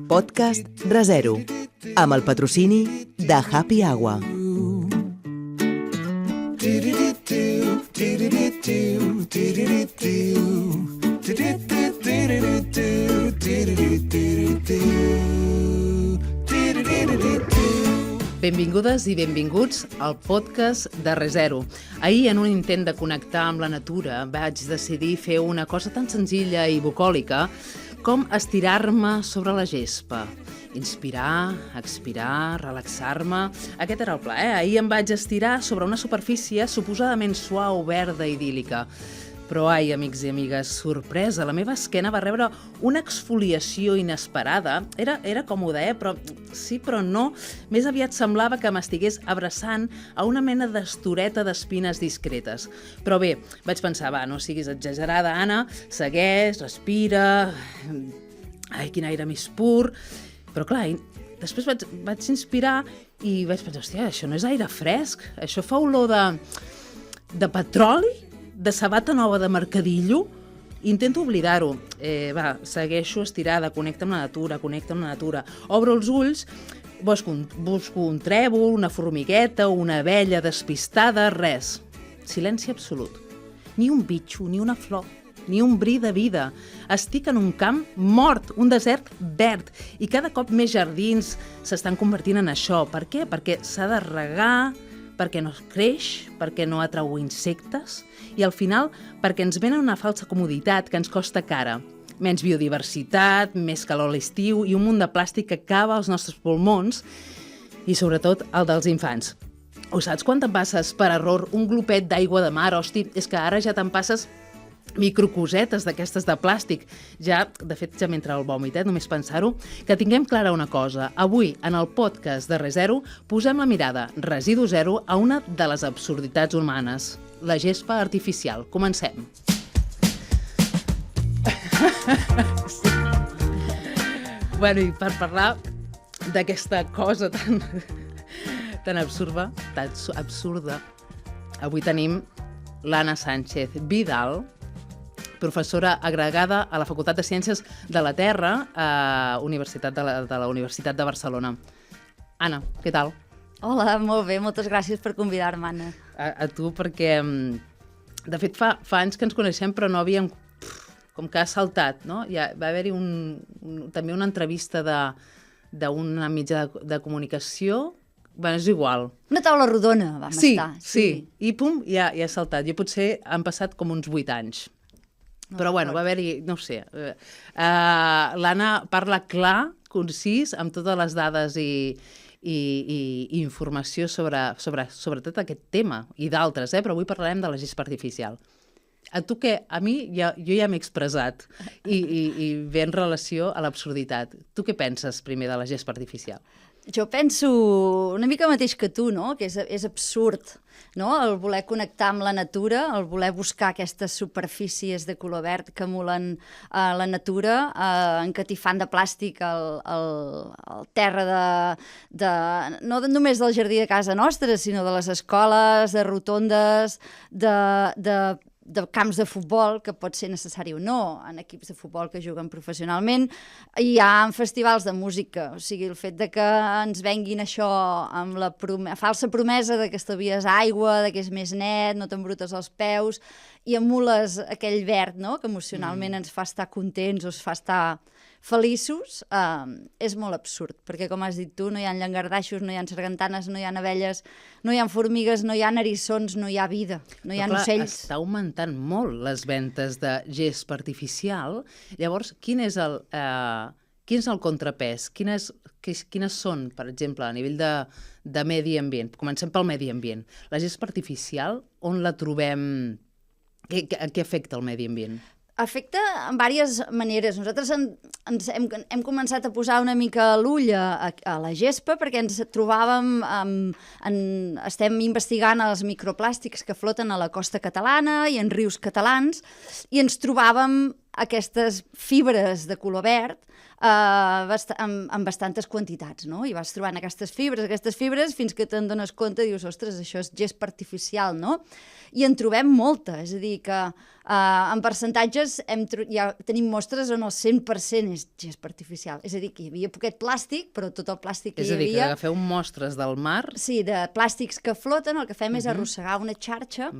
Podcast ReZero, amb el patrocini de Happy Agua. Benvingudes i benvinguts al podcast de ReZero. Ahir, en un intent de connectar amb la natura, vaig decidir fer una cosa tan senzilla i bucòlica com estirar-me sobre la gespa. Inspirar, expirar, relaxar-me... Aquest era el pla, Ahir em vaig estirar sobre una superfície suposadament suau, verda, idíl·lica. Però, ai, amics i amigues, sorpresa, la meva esquena va rebre una exfoliació inesperada. Era còmode, però sí, però no. Més aviat semblava que m'estigués abraçant a una mena d'estoreta d'espines discretes. Però bé, vaig pensar, no siguis exagerada, Anna, segueix, respira... Ai, quin aire més pur... Però clar, després vaig inspirar i vaig pensar, hòstia, això no és aire fresc, això fa olor de petroli, de sabata nova de mercadillo. Intento oblidar-ho. Segueixo estirada, connecta amb la natura. Obro els ulls, busco un trèvol, una formigueta, una abella despistada, res. Silenci absolut. Ni un bitxo, ni una flor, ni un bri de vida. Estic en un camp mort, un desert verd, i cada cop més jardins s'estan convertint en això. Per què? Perquè s'ha de regar, perquè no creix, perquè no atrau insectes, i al final perquè ens venen una falsa comoditat que ens costa cara. Menys biodiversitat, més calor a l'estiu i un munt de plàstic que acaba als nostres pulmons i sobretot el dels infants. Ho saps quan t'empasses per error un glopet d'aigua de mar? Hosti, és que ara ja t'empasses microcosetes d'aquestes de plàstic. De fet, ja m'entra el vòmit, només pensar-ho. Que tinguem clara una cosa. Avui, en el podcast de ReZero, posem la mirada residu zero a una de les absurditats humanes. La gespa artificial. Comencem. I per parlar d'aquesta cosa tan absurda, avui tenim l'Anna Sánchez Vidal, professora agregada a la Facultat de Ciències de la Terra a la Universitat de Barcelona. Anna, què tal? Hola, molt bé, moltes gràcies per convidar-me, Anna. A tu, perquè, de fet, fa anys que ens coneixem, però no havíem... Com que ha saltat, no? Va haver-hi també una entrevista d'una mitjà de comunicació. És igual. Una taula rodona vam estar. Sí, i pum, ja ha saltat. Jo potser han passat com uns 8 anys. Però va haver-hi, no ho sé. L'Anna parla clar, concís, amb totes les dades i informació sobre tot aquest tema i d'altres, però avui parlarem de la gespa artificial. A tu què? A mi, jo ja m'he expressat i ve en relació a l'absurditat. Tu què penses primer de la gespa artificial? Jo penso una mica mateix que tu, no? Que és absurd, no? El voler connectar amb la natura, el voler buscar aquestes superfícies de color verd que emulen la natura, encatifant de plàstic el terra no només del jardí de casa nostra, sinó de les escoles, de rotondes, de camps de futbol, que pot ser necessari o no, en equips de futbol que juguen professionalment. Hi ha festivals de música, o sigui, el fet de que ens venguin això amb la falsa promesa de que estalvies aigua, de que és més net, no t'embrutes els peus, i emules aquell verd, no?, que emocionalment ens fa estar contents o ens fa estar feliços, és molt absurd, perquè, com has dit tu, no hi ha llangardaixos, no hi ha sargantanes, no hi ha abelles, no hi ha formigues, no hi ha eriçons, no hi ha vida, no hi ha ocells. Està augmentant molt les ventes de gespa artificial. Llavors, quin és el contrapès? Quines són, per exemple, a nivell de medi ambient? Comencem pel medi ambient. La gespa artificial, on la trobem? Què afecta el medi ambient? Afecta en diverses maneres. Nosaltres hem començat a posar una mica l'ull a la gespa perquè ens trobàvem, estem investigant els microplàstics que floten a la costa catalana i en rius catalans i ens trobàvem aquestes fibres de color verd amb bastantes quantitats, no? I vas trobant aquestes fibres, fins que te'n dones compte i dius, ostres, això és gespa artificial, no? I en trobem molta, és a dir, que en percentatges ja tenim mostres on el 100% és gespa artificial. És a dir, que hi havia poquet plàstic, però tot el plàstic que hi havia... És a dir, que agafeu mostres del mar... Sí, de plàstics que floten, el que fem és arrossegar una xarxa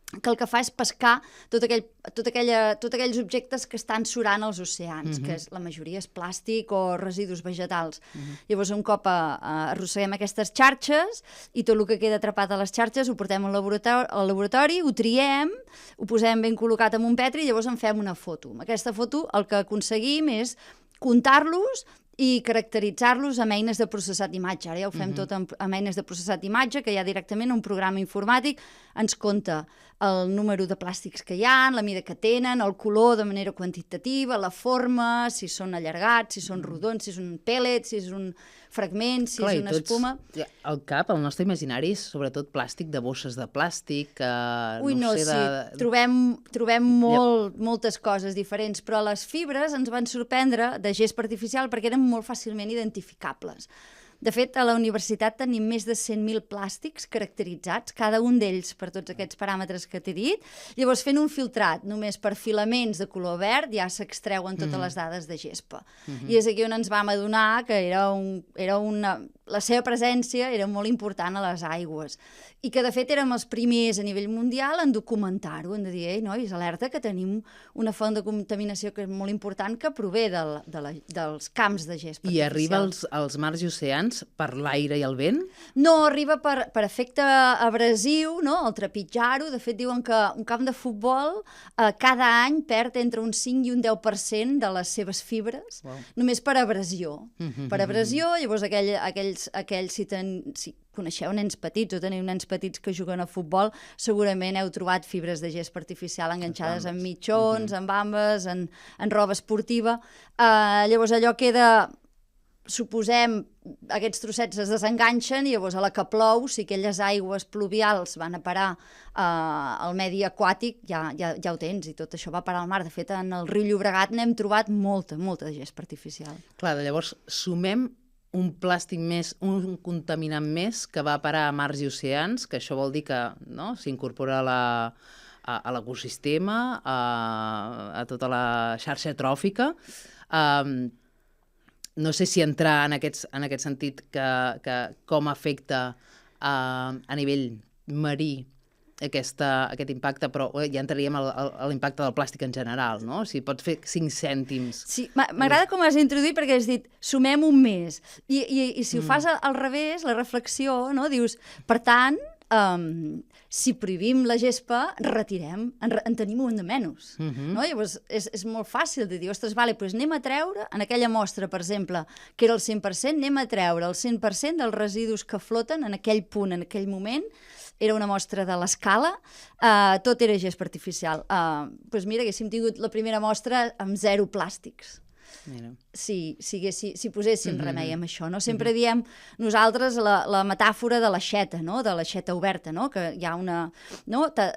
que el que fa és pescar tots aquells objectes que estan surant als oceans, que la majoria és plàstic o residus vegetals. Llavors, un cop arrosseguem aquestes xarxes i tot el que queda atrapat a les xarxes ho portem al laboratori, ho triem, ho posem ben col·locat en un petri i llavors en fem una foto. Amb aquesta foto el que aconseguim és comptar-los i caracteritzar-los amb eines de processat d'imatge. Ara ja ho fem tot amb eines de processat d'imatge, que ja directament un programa informàtic ens compta el número de plàstics que hi ha, la mida que tenen, el color de manera quantitativa, la forma, si són allargats, si són rodons, si són pèl·lets, si és un fragment, si és una espuma... Al cap, el nostre imaginari és sobretot plàstic, de bosses de plàstic... Trobem moltes coses diferents, però les fibres ens van sorprendre de gespa artificial perquè eren molt fàcilment identificables. De fet, a la universitat tenim més de 100.000 plàstics caracteritzats, cada un d'ells per tots aquests paràmetres que t'he dit. Llavors, fent un filtrat només per filaments de color verd, ja s'extreuen totes les dades de gespa. I és aquí on ens vam adonar que la seva presència era molt important a les aigües i que, de fet, érem els primers a nivell mundial en documentar-ho, en dir, ei, nois, alerta que tenim una font de contaminació que és molt important que prové dels camps de gespa artificial. I arriba als mars i oceans per l'aire i el vent? No, arriba per efecte abrasiu, no? Al trepitjar-ho. De fet, diuen que un camp de futbol cada any perd entre un 5 i un 10% de les seves fibres, només per abrasió. Per abrasió, llavors aquells si coneixeu nens petits o teniu nens petits que juguen a futbol, segurament heu trobat fibres de gespa artificial enganxades en mitjons, en bambes, en roba esportiva. Llavors allò queda... Suposem, aquests trossets es desenganxen i llavors a la que plou, si aquelles aigües pluvials van a parar al medi aquàtic, ja ho tens, i tot això va parar al mar. De fet, en el riu Llobregat n'hem trobat molta de gespa artificial. Clar, llavors sumem un plàstic més, un contaminant més que va a parar a mars i oceans, que això vol dir que s'incorpora a l'ecosistema, a tota la xarxa tròfica. No sé si entrar en aquest sentit que com afecta a nivell marí aquest impacte, però ja entraríem a l'impacte del plàstic en general, no? Si pots fer 5 cèntims. Sí, m'agrada com has introduït perquè has dit sumem un més. I si ho fas al revés, la reflexió, no? Dius, per tant, si prohibim la gespa, en tenim un de menys. No? Llavors, és molt fàcil de dir, ostres, doncs anem a treure, en aquella mostra, per exemple, que era el 100%, anem a treure el 100% dels residus que floten en aquell punt, en aquell moment. Era una mostra de l'Escala, tot era gespa artificial. Doncs mira, haguéssim tingut la primera mostra amb 0 plàstics. Si poséssim remei amb això, no? Sempre diem nosaltres la metàfora de l'aixeta, no? De l'aixeta oberta, no? Que hi ha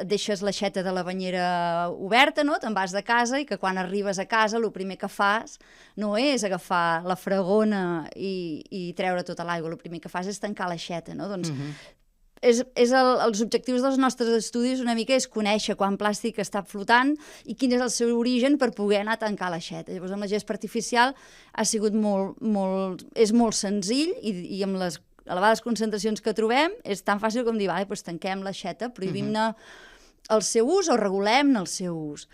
deixes l'aixeta de la banyera oberta, no? Te'n vas de casa i que quan arribes a casa el primer que fas no és agafar la fregona i treure tota l'aigua, el primer que fas és tancar l'aixeta, no? Doncs els objectius dels nostres estudis una mica és conèixer quan plàstic està flotant i quin és el seu origen per poder anar a tancar l'aixeta. Llavors, amb la gespa artificial ha sigut és molt senzill i amb les elevades concentracions que trobem és tan fàcil com dir, doncs tanquem l'aixeta, prohibim-ne el seu ús o regulem-ne el seu ús.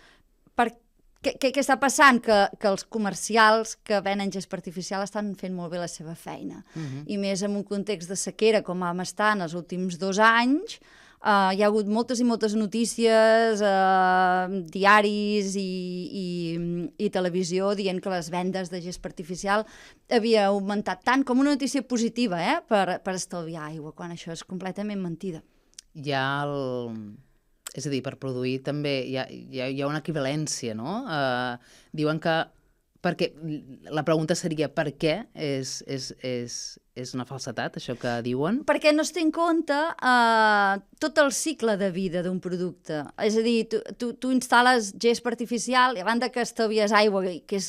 Què està passant? Que els comercials que venen gespa artificial estan fent molt bé la seva feina. I més en un context de sequera com vam estar en els últims 2 anys, hi ha hagut moltes i moltes notícies, diaris i televisió dient que les vendes de gespa artificial havia augmentat tant, com una notícia positiva, per estalviar aigua, quan això és completament mentida. És a dir, per produir també hi ha una equivalència, no? Diuen que Perquè la pregunta seria per què és una falsedat, això que diuen? Perquè no es té en compte tot el cicle de vida d'un producte. És a dir, tu instal·les gespa artificial i a banda que estalvies aigua, que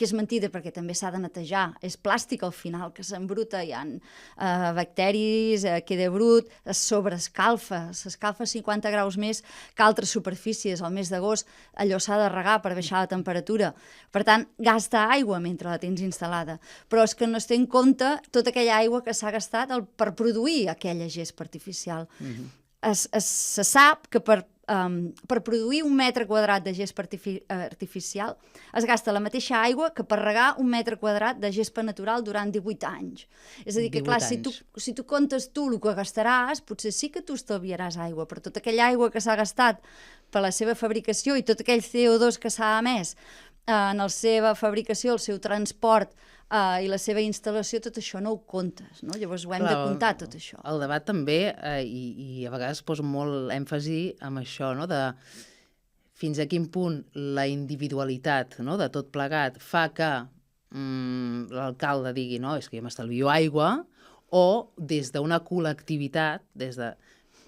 és mentida perquè també s'ha de netejar. És plàstic al final, que s'embruta, hi ha bacteris, queda brut, es sobreescalfa, s'escalfa 50 graus més que altres superfícies. Al mes d'agost allò s'ha de regar per baixar la temperatura. Per tant, gasta aigua mentre la tens instal·lada. Però és que no es té en compte tota aquella aigua que s'ha gastat per produir aquella gespa artificial. Se sap que per produir 1 metre quadrat de gespa artificial es gasta la mateixa aigua que per regar 1 metre quadrat de gespa natural durant 18 anys. És a dir, que clar, si tu comptes tu el que gastaràs, potser sí que tu estalviaràs aigua, però tota aquella aigua que s'ha gastat per la seva fabricació i tot aquell CO2 que s'ha emès en la seva fabricació, el seu transport i la seva instal·lació, tot això no ho comptes, no? Llavors ho hem de comptar, tot això. El debat també, i a vegades poso molt èmfasi amb això, no? De fins a quin punt la individualitat, no? De tot plegat fa que l'alcalde digui, no, és que jo m'estalvio aigua, o des d'una col·lectivitat,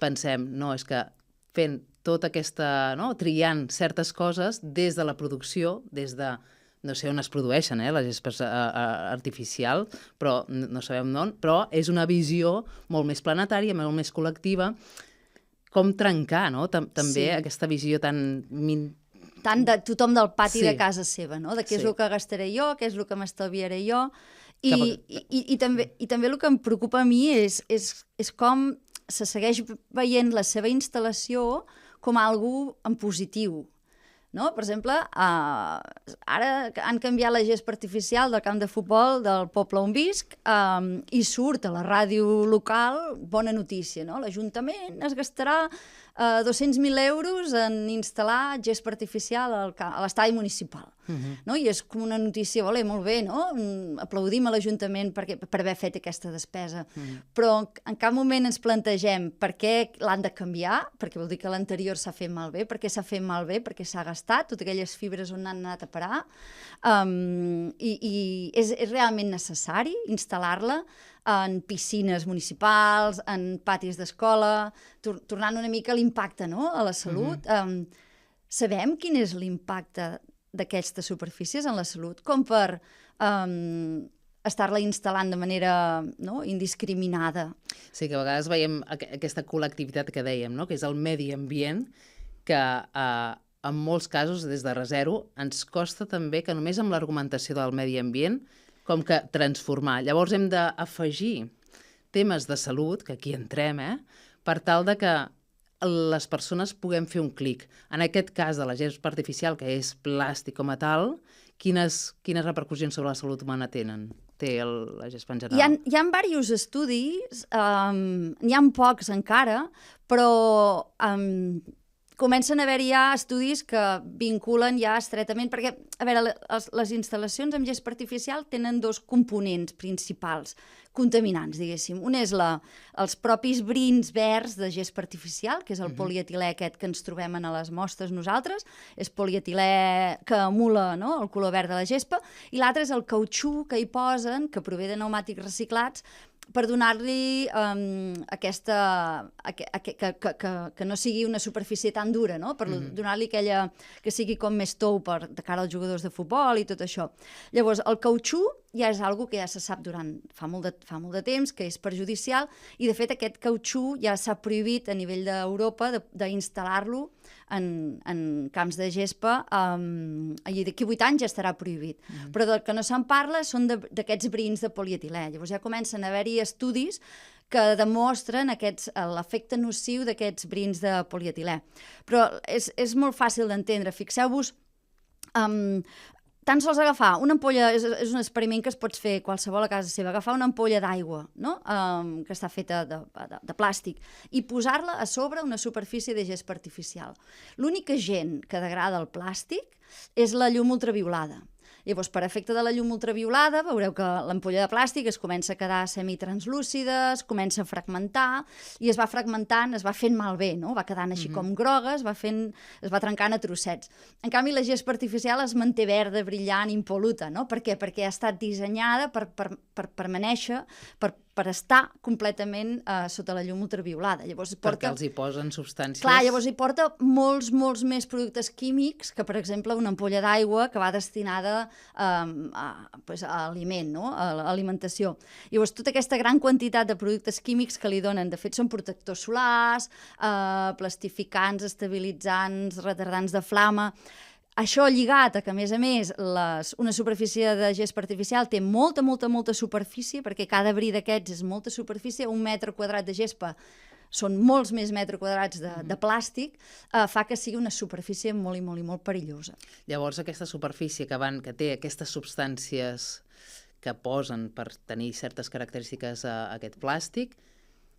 pensem, no, és que fent tota aquesta, no? Triant certes coses des de la producció, des de no sé on es produeixen, la gespa artificial, però no sabem on, però és una visió molt més planetària, molt més col·lectiva, com trencar, no? També aquesta visió tan de tothom del pati de casa seva, no? De què és el que gastaré jo, què és el que m'estalviaré jo, i també el que em preocupa a mi és com se segueix veient la seva instal·lació com algo en positiu. No? Per exemple, ara han canviat la gespa artificial del camp de futbol del poble on visc i surt a la ràdio local, bona notícia, no? L'Ajuntament es gastarà 200.000 euros en instal·lar gespa artificial a l'estadi municipal. No? I és com una notícia, molt bé, no? Aplaudim a l'Ajuntament per haver fet aquesta despesa. Però en cap moment ens plantegem per què l'han de canviar, perquè vol dir que l'anterior s'ha fet malbé, per què s'ha fet malbé, perquè s'ha gastat, totes aquelles fibres on han anat a parar. I és realment necessari instal·lar-la en piscines municipals, en patis d'escola, tornant una mica a l'impacte, no? A la salut. Sabem quin és l'impacte d'aquestes superfícies en la salut, com per estar-la instal·lant de manera indiscriminada. Sí, que a vegades veiem aquesta col·lectivitat que dèiem, no? Que és el medi ambient, que en molts casos, des de ReZero, ens costa també que només amb l'argumentació del medi ambient com que transformar. Llavors hem d'afegir temes de salut, que aquí entrem, per tal de que les persones puguem fer un clic. En aquest cas de la gespa artificial, que és plàstic com a tal, quines repercussions sobre la salut humana té la gespa en general? Hi ha diversos estudis, n'hi ha pocs encara, però comencen a haver-hi ja estudis que vinculen ja estretament, perquè, a veure, les instal·lacions amb gespa artificial tenen 2 components principals contaminants, diguéssim. Un és els propis brins verds de gespa artificial, que és el polietilè aquest que ens trobem a les mostres nosaltres, és polietilè que emula, no?, el color verd de la gespa, i l'altre és el cautxú que hi posen, que prové de pneumàtics reciclats, per donar-li que no sigui una superfície tan dura, no? Per donar-li aquella que sigui com més tou de cara als jugadors de futbol i tot això. Llavors, el cautxú ja és una cosa que ja se sap fa molt de temps, que és perjudicial, i de fet aquest cautxú ja s'ha prohibit a nivell d'Europa d'instal·lar-lo en camps de gespa, i d'aquí 8 anys ja estarà prohibit. Però del que no se'n parla són d'aquests brins de polietilè. Llavors ja comencen a haver-hi estudis que demostren l'efecte nociu d'aquests brins de polietilè. Però és molt fàcil d'entendre. Fixeu-vos, tan sols agafar una ampolla, és un experiment que es pot fer qualsevol a casa seva, agafar una ampolla d'aigua, no? Que està feta de plàstic, i posar-la a sobre una superfície de gespa artificial. L'únic agent que degrada el plàstic és la llum ultraviolada. Llavors, per efecte de la llum ultraviolada, veureu que l'ampolla de plàstic es comença a quedar semitranslúcida, es comença a fragmentar, i es va fragmentant, es va fent malbé, no? Va quedant així com groga, es va trencant a trossets. En canvi, la gespa artificial es manté verda, brillant, impol·luta, no? Per què? Perquè ha estat dissenyada per permanèixer, per estar completament sota la llum ultraviolada. Llavors, perquè els hi posen substàncies... Clar, llavors hi porta molts més productes químics que, per exemple, una ampolla d'aigua que va destinada a aliment, no? A l'alimentació. Llavors, tota aquesta gran quantitat de productes químics que li donen, de fet, són protectors solars, plastificants, estabilitzants, retardants de flama... Això lligat a que, a més, una superfície de gespa artificial té molta superfície, perquè cada bri d'aquests és molta superfície, 1 metre quadrat de gespa són molts més metres quadrats de plàstic, fa que sigui una superfície molt i molt perillosa. Llavors, aquesta superfície que té aquestes substàncies que posen per tenir certes característiques a aquest plàstic,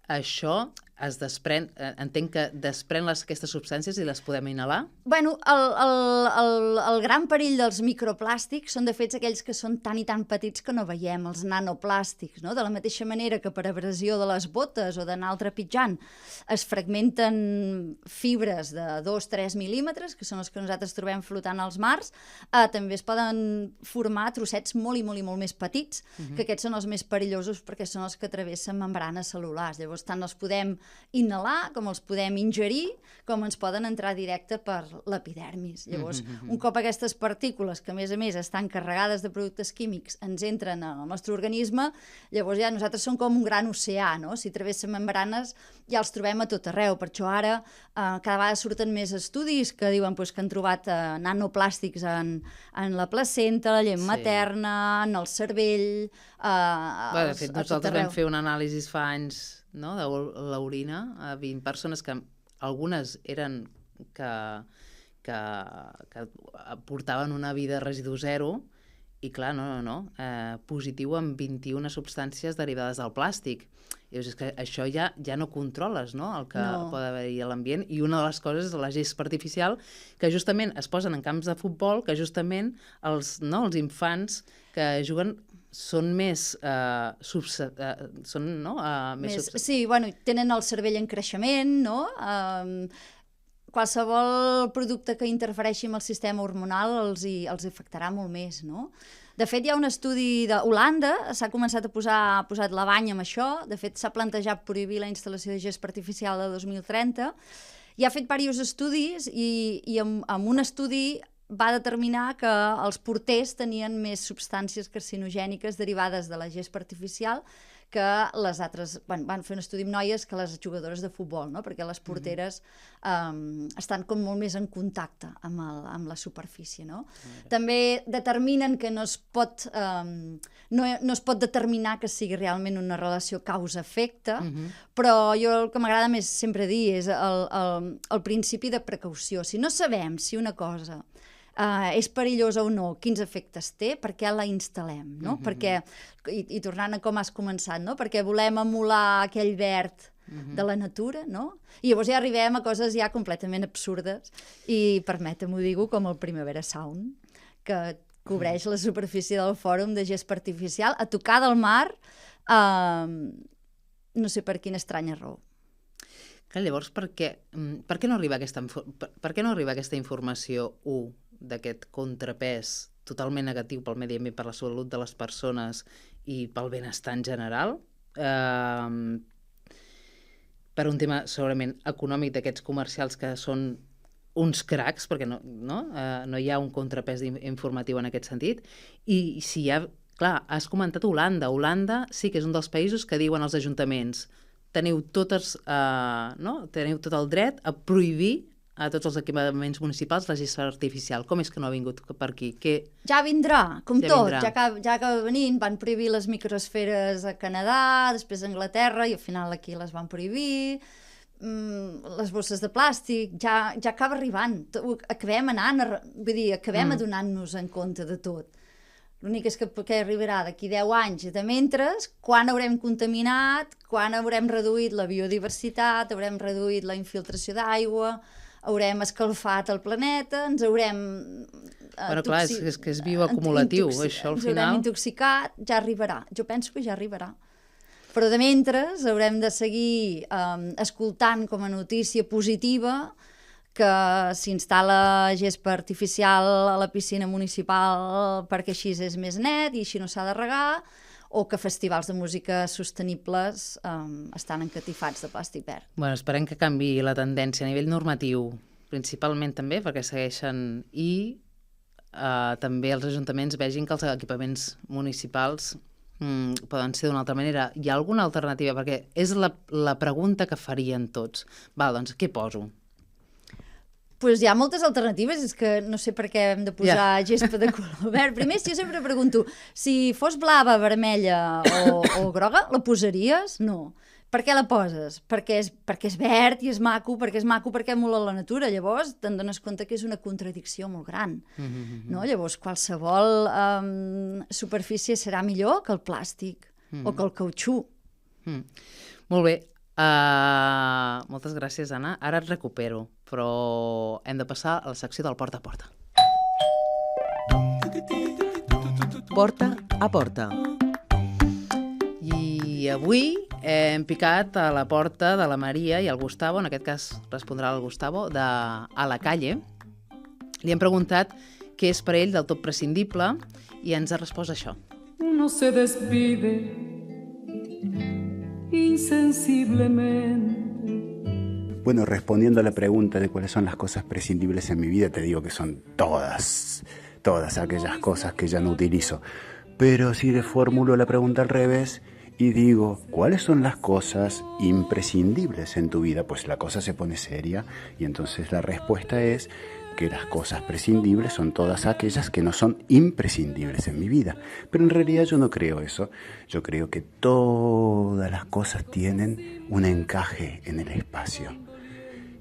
això es desprèn, entenc que desprèn aquestes substàncies i les podem inhalar? Bueno, el gran perill dels microplàstics són, de fet, aquells que són tan i tan petits que no veiem, els nanoplàstics, no? De la mateixa manera que per abrasió de les botes o d'anar trepitjant es fragmenten fibres de 2-3 mil·límetres, que són els que nosaltres trobem flotant als mars, també es poden formar trossets molt més petits, que aquests són els més perillosos perquè són els que travessen membranes cel·lulars. Llavors, tant els podem inhalar, com els podem ingerir, com ens poden entrar directe per l'epidermis. Llavors, un cop aquestes partícules, que a més estan carregades de productes químics, ens entren al nostre organisme, llavors ja nosaltres som com un gran oceà, no? Si travessen membranes ja els trobem a tot arreu. Per això ara cada vegada surten més estudis que diuen que han trobat nanoplàstics en la placenta, la llet materna, en el cervell, de fet, nosaltres vam fer una anàlisi fa anys, no?, de l'orina a 20 persones que algunes eren que portaven una vida residu zero i clar, positiu amb 21 substàncies derivades del plàstic. I és que això ja no controles, no?, el que pot haver-hi a l'ambient, i una de les coses és la gespa artificial, que justament es posen en camps de futbol, que justament els infants que juguen són més... Sí, bueno, tenen el cervell en creixement, no? Qualsevol producte que interfereixi amb el sistema hormonal els afectarà molt més, no? De fet, hi ha un estudi d'Holanda, s'ha començat a posar la banya amb això, de fet, s'ha plantejat prohibir la instal·lació de gespa artificial de 2030, i ha fet diversos estudis, i amb un estudi va determinar que els porters tenien més substàncies carcinogèniques derivades de la gespa artificial que les altres... Van fer un estudi amb noies que les jugadores de futbol, no? Perquè les porteres estan com molt més en contacte amb la superfície, no? També determinen que no es pot determinar que sigui realment una relació causa-efecte, però jo el que m'agrada més sempre dir és el principi de precaució. Si no sabem si una cosa és perillosa o no, quins efectes té, per què la instal·lem, no? Perquè, i tornant a com has començat, no? Perquè volem emular aquell verd de la natura, no? I llavors ja arribem a coses ja completament absurdes, i permetem-ho dir-ho, com el Primavera Sound, que cobreix la superfície del fòrum de gespa artificial a tocar del mar, no sé per quina estranya raó. Llavors, per què no arriba aquesta informació, d'aquest contrapès totalment negatiu pel medi ambient, per la salut de les persones i pel benestar en general, per un tema segurament econòmic d'aquests comercials que són uns cracs, perquè no hi ha un contrapès informatiu en aquest sentit, i si hi ha... Clar, has comentat Holanda. Holanda sí que és un dels països que diuen als ajuntaments teniu tot el dret a prohibir a tots els equipaments municipals la gespa artificial. Com és que no ha vingut per aquí? Ja vindrà, com tot. Ja acaba venint, van prohibir les microesferes a Canadà, després a Anglaterra, i al final aquí les van prohibir, les bosses de plàstic, ja acaba arribant. Acabem adonant-nos en compte de tot. L'únic és que arribarà d'aquí 10 anys, i de mentre, quan haurem contaminat, quan haurem reduït la biodiversitat, haurem reduït la infiltració d'aigua, haurem escalfat el planeta, ens haurem Però clar, és que és bioacumulatiu, això al ens final. haurem intoxicat, ja arribarà. Jo penso que ja arribarà. Però de mentre haurem de seguir escoltant com a notícia positiva que s'instal·la gespa artificial a la piscina municipal perquè així és més net i així no s'ha de regar, o que festivals de música sostenibles estan encatifats de plàstic verd. Bueno, esperem que canviï la tendència a nivell normatiu, principalment també perquè segueixen i també els ajuntaments vegin que els equipaments municipals poden ser d'una altra manera. Hi ha alguna alternativa? Perquè és la pregunta que farien tots. Val, doncs què poso? Pues hi ha moltes alternatives, és que no sé per què hem de posar gespa de color verd. Primer, jo sempre pregunto, si fos blava, vermella o groga, la posaries? No. Per què la poses? Perquè és verd i és maco, perquè emula la natura. Llavors te'n dones compte que és una contradicció molt gran. No? Llavors qualsevol superfície serà millor que el plàstic o que el cautxú. Molt bé. Moltes gràcies, Anna. Ara et recupero, però hem de passar a la secció del Porta a Porta. Porta a Porta. I avui hem picat a la porta de la Maria i el Gustavo, en aquest cas respondrà el Gustavo, a la calle. Li hem preguntat què és per ell del tot prescindible i ens ha respost això. Uno se despide insensiblemente. Bueno, respondiendo a la pregunta de cuáles son las cosas prescindibles en mi vida, te digo que son todas aquellas cosas que ya no utilizo. Pero si le formulo la pregunta al revés y digo, ¿cuáles son las cosas imprescindibles en tu vida? Pues la cosa se pone seria y entonces la respuesta es que las cosas prescindibles son todas aquellas que no son imprescindibles en mi vida. Pero en realidad yo no creo eso. Yo creo que todas las cosas tienen un encaje en el espacio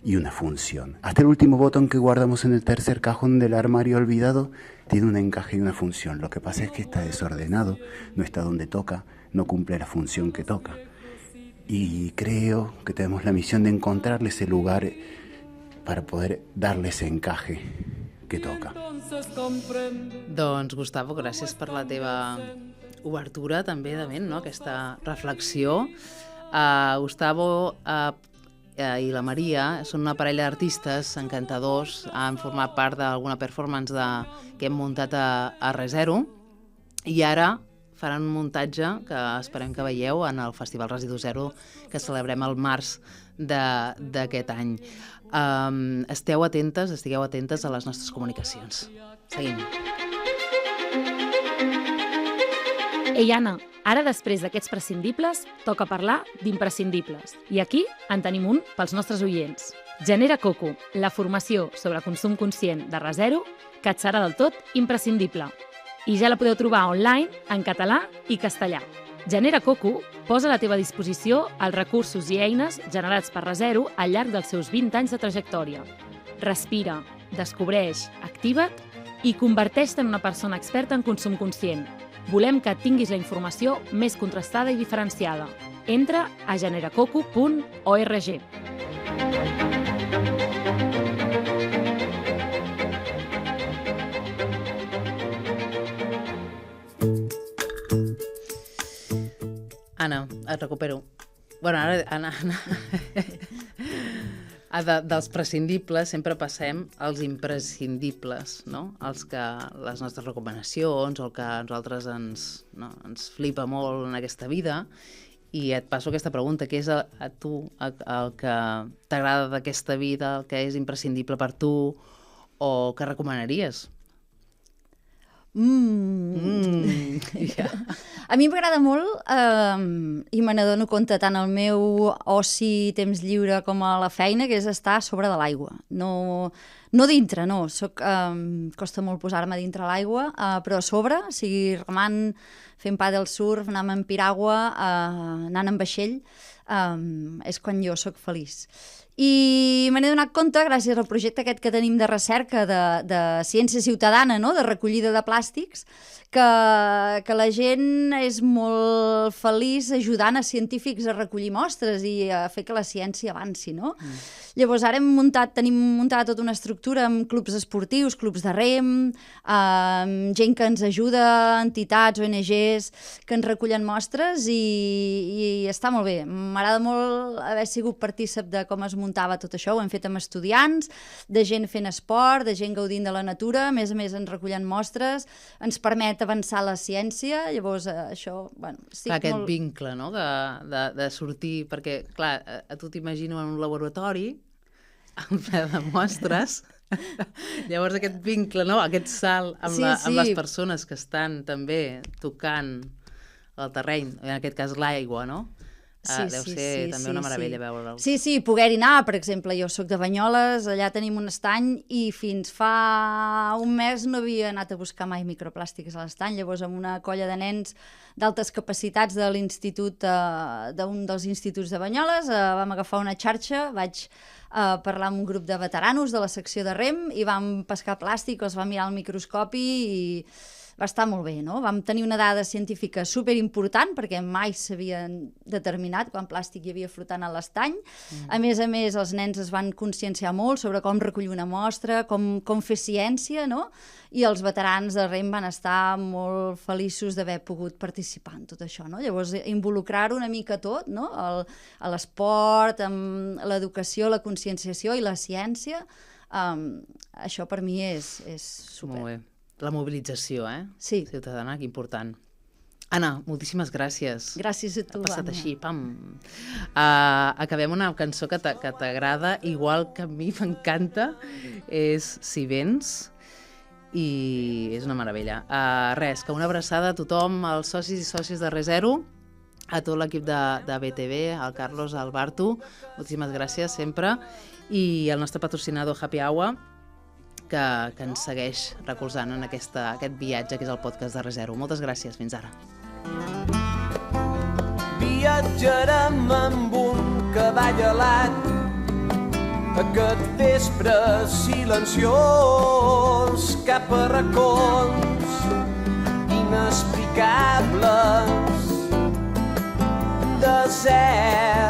y una función. Hasta el último botón que guardamos en el tercer cajón del armario olvidado tiene un encaje y una función. Lo que pasa es que está desordenado, no está donde toca, no cumple la función que toca. Y creo que tenemos la misión de encontrarle ese lugar para poder darle ese encaje que toca. Doncs, Gustavo, gràcies per la teva obertura també de ment, no? Aquesta reflexió. Gustavo i la Maria són una parella d'artistes encantadors, han format part d'alguna performance que hem muntat a Resero i ara faran un muntatge que esperem que veieu en el Festival Residu Zero que celebrem al març d'aquest any. Estigueu atentes a les nostres comunicacions. Seguim. Ei, Anna, ara després d'aquests prescindibles toca parlar d'imprescindibles. I aquí en tenim un pels nostres oients. Genera Coco, la formació sobre consum conscient de Resero que et serà del tot imprescindible. I ja la podeu trobar online en català i castellà. Genera Coco posa a la teva disposició els recursos i eines generats per Resero al llarg dels seus 20 anys de trajectòria. Respira, descobreix, activa't i converteix-te en una persona experta en consum conscient. Volem que tinguis la informació més contrastada i diferenciada. Entra a generacoco.org. Anna, et recupero. Bueno, ara, Anna. Dels prescindibles sempre passem als imprescindibles, no? Les nostres recomanacions, el que a nosaltres ens flipa molt en aquesta vida. I et passo aquesta pregunta, què és a tu el que t'agrada d'aquesta vida, el que és imprescindible per tu o què recomanaries? Yeah. A mi m'agrada molt i me n'adono compte tant al meu oci, temps lliure com a la feina, que és estar a sobre de l'aigua. No dintre, no. Costa molt posar-me dintre l'aigua, però a sobre, o sigui, remant, fent paddle surf, anant amb piragua, anant amb vaixell, és quan jo sóc feliç. I me n'he donat compte, gràcies al projecte aquest que tenim de recerca de ciència ciutadana, no? De recollida de plàstics, que la gent és molt feliç ajudant a científics a recollir mostres i a fer que la ciència avanci, no? Llavors ara tenim muntada tota una estructura amb clubs esportius, clubs de rem, gent que ens ajuda, entitats, ONGs, que ens recullen mostres i està molt bé. M'agrada molt haver sigut partícip de com es muntava tot això, ho hem fet amb estudiants, de gent fent esport, de gent gaudint de la natura, a més ens recullen mostres, ens permet avançar la ciència, llavors això, bueno, estic clar, aquest molt... vincle, no?, de sortir, perquè, clar, a tu t'imagino en un laboratori, en ple de mostres, llavors aquest vincle, no?, aquest salt amb, amb les persones que estan també tocant el terreny, en aquest cas l'aigua, no?, deu ser també una meravella veure'l. Sí, poder-hi anar, per exemple, jo sóc de Banyoles, allà tenim un estany i fins fa un mes no havia anat a buscar mai microplàstics a l'estany, llavors amb una colla de nens d'altes capacitats de l'institut, d'un dels instituts de Banyoles, vam agafar una xarxa, vaig parlar amb un grup de veteranos de la secció de rem i vam pescar plàstic, els vam mirar al microscopi i va estar molt bé, no? Vam tenir una dada científica superimportant perquè mai s'havia determinat quan plàstic hi havia flotant a l'estany. A més, els nens es van conscienciar molt sobre com recollir una mostra, com fer ciència, no? I els veterans de rem van estar molt feliços d'haver pogut participar en tot això, no? Llavors, involucrar-ho una mica tot, no? A l'esport, amb l'educació, la conscienciació i la ciència, això per mi és super. Molt bé. La mobilització, Sí. ciutadana, que important. Anna, moltíssimes gràcies. Gràcies a tu, Ha passat Anna. així, pam. Acabem una cançó que t'agrada, igual que a mi m'encanta, és Si vens, i és una meravella. Res, que una abraçada a tothom, als socis i sòcies de ReZero, a tot l'equip de BTV, al Carlos, al Bartu, moltíssimes gràcies sempre, i al nostre patrocinador Happy Hour, que ens segueix recolzant en aquest viatge que és el podcast de ReZero. Moltes gràcies, fins ara. Viatjarem amb un cavall alat aquest vespre silenciós cap a racons inexplicables, desert